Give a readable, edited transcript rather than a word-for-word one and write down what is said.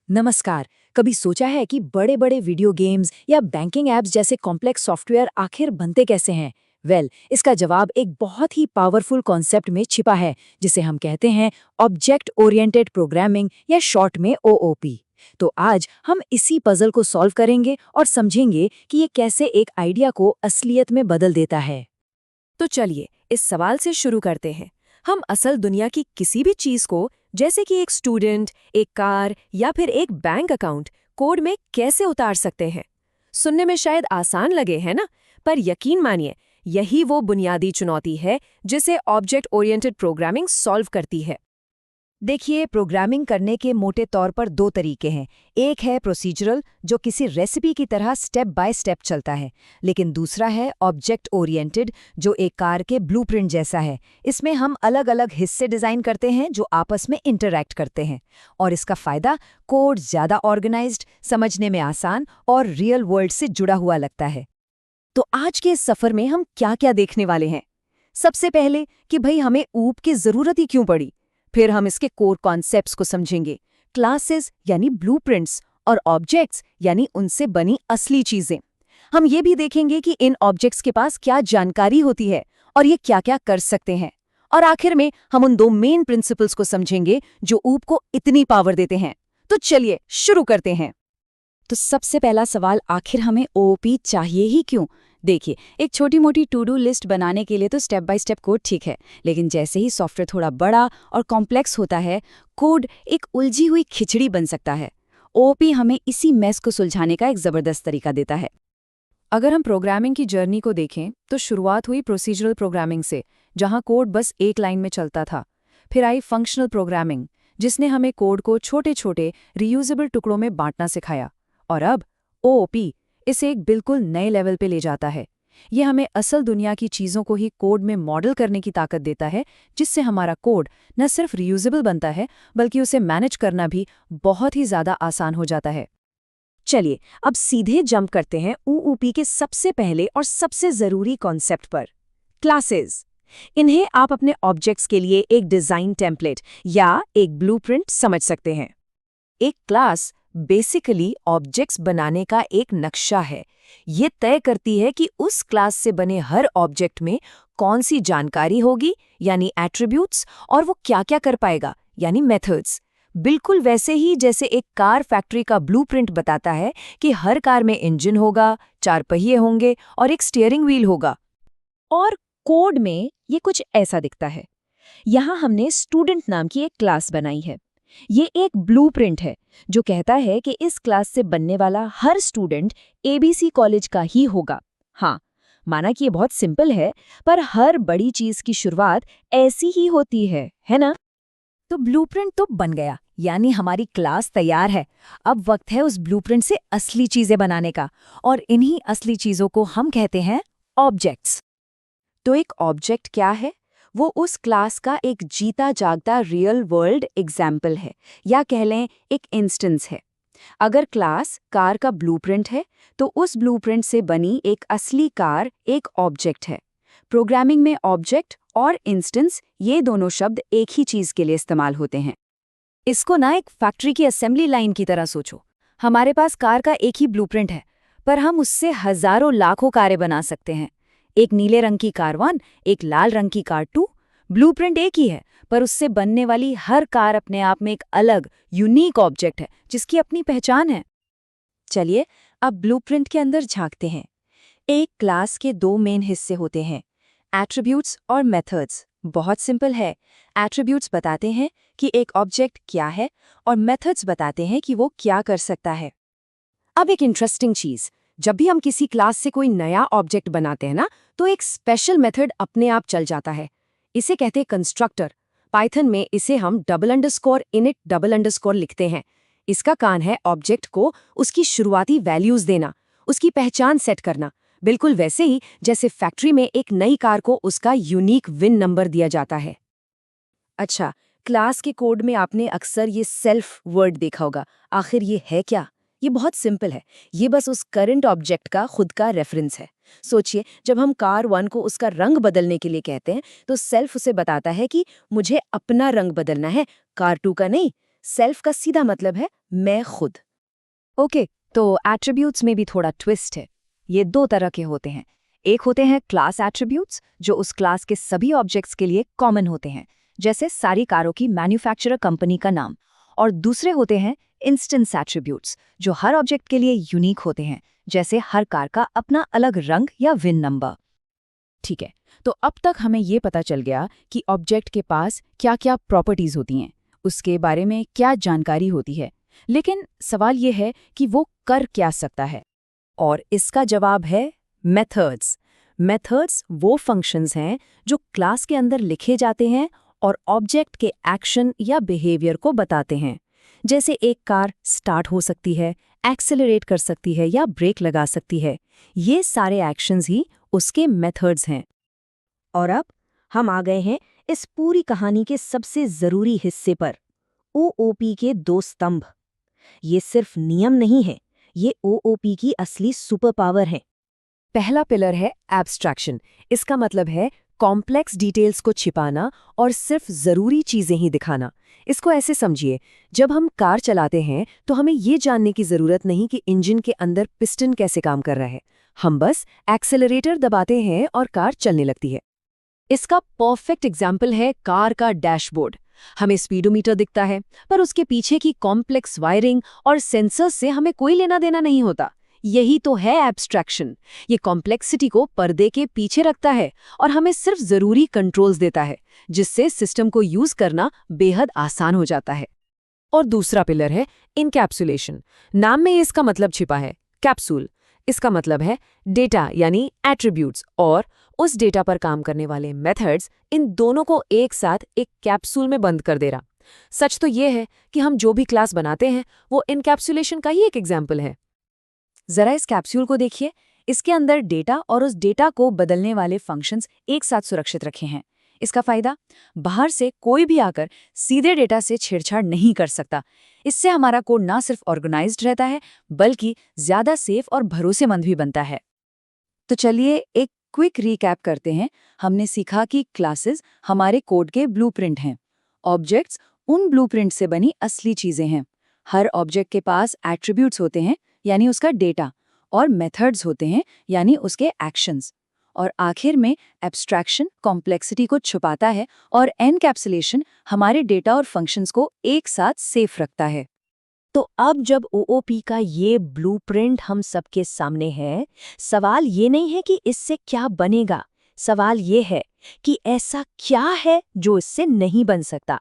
नमस्कार। कभी सोचा है कि बड़े बड़े वीडियो गेम्स या बैंकिंग ऐप्स जैसे कॉम्प्लेक्स सॉफ्टवेयर आखिर बनते कैसे हैं? इसका जवाब एक बहुत ही पावरफुल कॉन्सेप्ट में छिपा है, जिसे हम कहते हैं ऑब्जेक्ट ओरिएंटेड प्रोग्रामिंग या शॉर्ट में ओओपी। तो आज हम इसी पजल को सॉल्व करेंगे और समझेंगे कि ये कैसे एक आइडिया को असलियत में बदल देता है। तो चलिए इस सवाल से शुरू करते हैं। हम असल दुनिया की किसी भी चीज को, जैसे कि एक स्टूडेंट, एक कार या फिर एक बैंक अकाउंट, कोड में कैसे उतार सकते हैं? सुनने में शायद आसान लगे, है ना? पर यकीन मानिए, यही वो बुनियादी चुनौती है जिसे ऑब्जेक्ट ओरिएंटेड प्रोग्रामिंग सॉल्व करती है। देखिए, प्रोग्रामिंग करने के मोटे तौर पर दो तरीके हैं। एक है प्रोसीजरल, जो किसी रेसिपी की तरह स्टेप बाय स्टेप चलता है, लेकिन दूसरा है ऑब्जेक्ट ओरिएंटेड, जो एक कार के ब्लूप्रिंट जैसा है। इसमें हम अलग अलग हिस्से डिज़ाइन करते हैं जो आपस में इंटरैक्ट करते हैं, और इसका फ़ायदा कोड ज़्यादा ऑर्गेनाइज्ड, समझने में आसान और रियल वर्ल्ड से जुड़ा हुआ लगता है। तो आज के इस सफ़र में हम क्या-क्या देखने वाले हैं? सबसे पहले कि भाई हमें ऊप की ज़रूरत ही क्यों पड़ी। फिर हम इसके कोर कॉन्सेप्ट्स को समझेंगे, क्लासेस यानी ब्लूप्रिंट्स और ऑब्जेक्ट्स यानी उनसे बनी असली चीजें। हम ये भी देखेंगे कि इन ऑब्जेक्ट्स के पास क्या जानकारी होती है और ये क्या-क्या कर सकते हैं। और आखिर में हम उन दो मेन प्रिंसिपल्स को समझेंगे जो ऊप को इतनी पावर देते हैं। तो चलिए शुरू करते हैं। तो सबसे पहला सवाल, आखिर हमें ओओपी चाहिए ही क्यों? देखिए, एक छोटी मोटी टू डू लिस्ट बनाने के लिए तो स्टेप बाय स्टेप कोड ठीक है, लेकिन जैसे ही सॉफ्टवेयर थोड़ा बड़ा और कॉम्प्लेक्स होता है, कोड एक उलझी हुई खिचड़ी बन सकता है। ओओपी हमें इसी मैस को सुलझाने का एक जबरदस्त तरीका देता है। अगर हम प्रोग्रामिंग की जर्नी को देखें तो शुरुआत हुई प्रोसीजरल प्रोग्रामिंग से, जहां कोड बस एक लाइन में चलता था। फिर आई फंक्शनल प्रोग्रामिंग, जिसने हमें कोड को छोटे छोटे रीयूजेबल टुकड़ों में बांटना सिखाया। और अब ओओपी इसे एक बिल्कुल नए लेवल पे ले जाता है। ये हमें असल दुनिया की चीज़ों को ही कोड में मॉडल करने की ताकत देता है, जिससे हमारा कोड न सिर्फ रीयूजेबल बनता है, बल्कि उसे मैनेज करना भी बहुत ही ज़्यादा आसान हो जाता है। चलिए अब सीधे जंप करते हैं ओओपी के सबसे पहले और सबसे ज़रूरी कॉन्सेप्ट पर, क्लासेस। इन्हें आप अपने ऑब्जेक्ट्स के लिए एक डिज़ाइन टेम्पलेट या एक ब्लूप्रिंट समझ सकते हैं। एक क्लास बेसिकली ऑब्जेक्ट्स बनाने का एक नक्शा है। ये तय करती है कि उस क्लास से बने हर ऑब्जेक्ट में कौन सी जानकारी होगी, यानी एट्रीब्यूट्स, और वो क्या-क्या कर पाएगा, यानी मेथड्स। बिल्कुल वैसे ही जैसे एक कार फैक्ट्री का ब्लूप्रिंट बताता है कि हर कार में इंजन होगा, 4 पहिए होंगे और एक स्टीयरिंग व्हील होगा। और कोड में ये कुछ ऐसा दिखता है। यहाँ हमने स्टूडेंट नाम की एक क्लास बनाई है। ये एक ब्लूप्रिंट है जो कहता है कि इस क्लास से बनने वाला हर स्टूडेंट एबीसी कॉलेज का ही होगा। हाँ, माना कि ये बहुत सिंपल है, पर हर बड़ी चीज की शुरुआत ऐसी ही होती है ना? तो ब्लूप्रिंट तो बन गया, यानी हमारी क्लास तैयार है। अब वक्त है उस ब्लूप्रिंट से असली चीजें बनाने का, और इन्हीं असली चीजों को हम कहते हैं ऑब्जेक्ट्स। तो एक ऑब्जेक्ट क्या है? वो उस क्लास का एक जीता जागता रियल वर्ल्ड एग्जाम्पल है, या कह लें एक इंस्टेंस है। अगर क्लास कार का ब्लूप्रिंट है, तो उस ब्लूप्रिंट से बनी एक असली कार एक ऑब्जेक्ट है। प्रोग्रामिंग में ऑब्जेक्ट और इंस्टेंस, ये दोनों शब्द एक ही चीज के लिए इस्तेमाल होते हैं। इसको ना एक फैक्ट्री की असेंबली लाइन की तरह सोचो। हमारे पास कार का एक ही ब्लूप्रिंट है, पर हम उससे हजारों लाखों कारें बना सकते हैं। एक नीले रंग की कार 1, एक लाल रंग की कार 2। ब्लूप्रिंट एक ही है, पर उससे बनने वाली हर कार अपने आप में एक अलग यूनिक ऑब्जेक्ट है, जिसकी अपनी पहचान है। चलिए अब ब्लूप्रिंट के अंदर झांकते हैं। एक क्लास के दो मेन हिस्से होते हैं, एट्रीब्यूट्स और मेथड्स। बहुत सिंपल है। एट्रीब्यूट्स बताते हैं कि एक ऑब्जेक्ट क्या है, और मेथड्स बताते हैं कि वो क्या कर सकता है। अब एक इंटरेस्टिंग चीज, जब भी हम किसी क्लास से कोई नया ऑब्जेक्ट बनाते हैं ना, तो एक स्पेशल मेथड अपने आप चल जाता है। इसे कहते हैं कंस्ट्रक्टर। पाइथन में इसे हम $init लिखते हैं। इसका काम है ऑब्जेक्ट को उसकी शुरुआती वैल्यूज देना, उसकी पहचान सेट करना, बिल्कुल वैसे ही जैसे फैक्ट्री में एक नई कार को उसका यूनिक विन नंबर दिया जाता है। अच्छा, क्लास के कोड में आपने अक्सर ये सेल्फ वर्ड देखा होगा। आखिर ये है क्या? ये बहुत सिंपल है। ये बस उस करंट ऑब्जेक्ट का खुद का रेफरेंस है। सोचिए, जब हम कार 1 को उसका रंग बदलने के लिए कहते हैं, तो सेल्फ उसे बताता है कि मुझे अपना रंग बदलना है, कार 2 का नहीं। सेल्फ का सीधा मतलब है मैं खुद। ओके, तो एट्रीब्यूट्स में भी थोड़ा ट्विस्ट है। ये दो तरह के होते हैं। एक होते हैं क्लास एट्रीब्यूट्स, जो उस क्लास के सभी ऑब्जेक्ट्स के लिए कॉमन होते हैं, जैसे सारी कारों की मैन्युफैक्चरर कंपनी का नाम। और दूसरे होते हैं इंस्टेंस एट्रीब्यूट्स, जो हर ऑब्जेक्ट के लिए यूनिक होते हैं, जैसे हर कार का अपना अलग रंग या विन नंबर। ठीक है, तो अब तक हमें ये पता चल गया कि ऑब्जेक्ट के पास क्या-क्या प्रॉपर्टीज होती हैं, उसके बारे में क्या जानकारी होती है। लेकिन सवाल ये है कि वो कर क्या सकता है? और इसका जवाब है मेथड्स। मेथड्स वो फंक्शंस हैं जो क्लास के अंदर लिखे जाते हैं और ऑब्जेक्ट के एक्शन या बिहेवियर को बताते हैं। जैसे एक कार स्टार्ट हो सकती है, एक्सेलरेट कर सकती है या ब्रेक लगा सकती है। ये सारे एक्शंस ही उसके मेथड्स हैं। और अब हम आ गए हैं इस पूरी कहानी के सबसे जरूरी हिस्से पर, ओओपी के दो स्तंभ। ये सिर्फ नियम नहीं है, ये ओओपी की असली सुपर पावर है। पहला पिलर है एब्स्ट्रैक्शन। इसका मतलब है कॉम्प्लेक्स डिटेल्स को छिपाना और सिर्फ जरूरी चीजें ही दिखाना। इसको ऐसे समझिए, जब हम कार चलाते हैं तो हमें ये जानने की जरूरत नहीं कि इंजन के अंदर पिस्टन कैसे काम कर रहा है। हम बस एक्सेलरेटर दबाते हैं और कार चलने लगती है। इसका परफेक्ट एग्जाम्पल है कार का डैशबोर्ड। हमें स्पीडोमीटर दिखता है, पर उसके पीछे की कॉम्प्लेक्स वायरिंग और सेंसर्स से हमें कोई लेना देना नहीं होता। यही तो है एब्स्ट्रैक्शन। ये कॉम्प्लेक्सिटी को पर्दे के पीछे रखता है और हमें सिर्फ जरूरी कंट्रोल्स देता है, जिससे सिस्टम को यूज करना बेहद आसान हो जाता है। और दूसरा पिलर है इनकैप्सुलेशन। नाम में इसका मतलब छिपा है, कैप्सूल। इसका मतलब है डेटा यानी एट्रीब्यूट्स और उस डेटा पर काम करने वाले मेथड्स, इन दोनों को एक साथ एक कैप्सूल में बंद कर दे रहा। सच तो ये है कि हम जो भी क्लास बनाते हैं वो इनकैप्सुलेशन का ही एक एग्जाम्पल है। जरा इस कैप्सूल को देखिए। इसके अंदर डेटा और उस डेटा को बदलने वाले फंक्शंस एक साथ सुरक्षित रखे हैं। इसका फायदा, बाहर से कोई भी आकर सीधे डेटा से छेड़छाड़ नहीं कर सकता। इससे हमारा कोड ना सिर्फ ऑर्गेनाइज्ड रहता है, बल्कि ज्यादा सेफ और भरोसेमंद भी बनता है। तो चलिए एक क्विक रिकैप करते हैं। हमने सीखा कि क्लासेस हमारे कोड के ब्लूप्रिंट हैं। ऑब्जेक्ट्स उन ब्लूप्रिंट से बनी असली चीजें हैं। हर ऑब्जेक्ट के पास एट्रीब्यूट्स होते हैं, यानी उसका डेटा, और मेथड्स होते हैं, यानी उसके एक्शंस। और आखिर में एब्स्ट्रैक्शन कॉम्प्लेक्सिटी को छुपाता है और एनकैप्सुलेशन हमारे डेटा और फंक्शंस को एक साथ सेफ रखता है। तो अब जब ओओपी का ये ब्लूप्रिंट हम सबके सामने है, सवाल ये नहीं है कि इससे क्या बनेगा, सवाल ये है कि ऐसा क्या है जो इससे नहीं बन सकता।